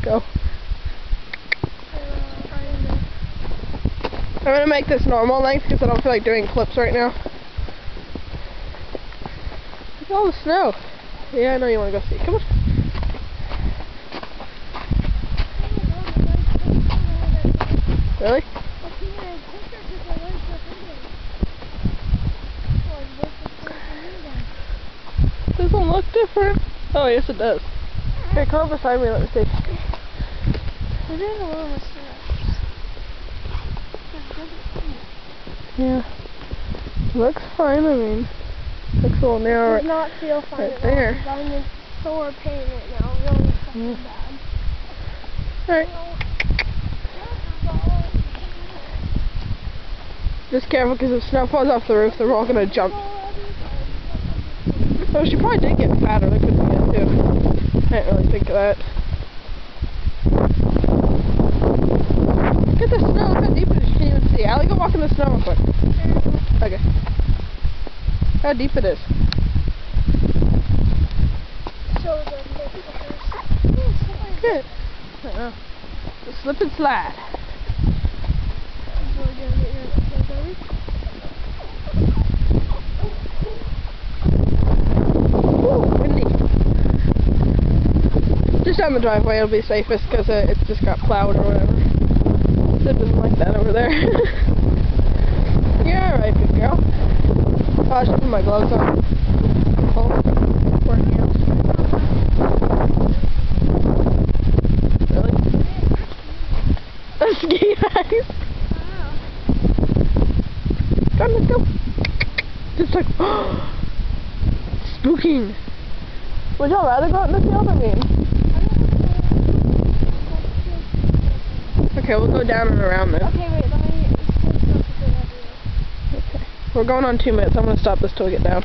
go. I'm gonna make this normal length because I don't feel like doing clips right now. Look at all the snow. Yeah, I know you want to go see. Come on. Really? Doesn't look different. Oh, yes it does. Here, come up beside me, let me see. It is a little mustache. Yeah. Looks fine, I mean. Looks a little narrow Does not feel fine right at there. all. I'm in sore pain right now. Really fucking bad. Alright. Just careful because if snow falls off the roof, they're all going to jump. Oh, she probably did get fatter. That could be it too. I didn't really think of that. Look at the snow. Look how deep it is. You can't even see. Allie, go walk in the snow real quick. Okay. How deep it is. Good. I know. Just slip and slide. Just down the driveway, it'll be safest because it's just got plowed or whatever. It doesn't like that over there. You're alright, good girl. Oh, I should put my gloves on. Oh, working out. Really? A ski ice? Go, let's go. Just like, spooking. Would y'all rather go out in the field? I mean. Okay, we'll go down and around then. Okay, wait, let me... Okay. We're going on 2 minutes. I'm going to stop this till we get down.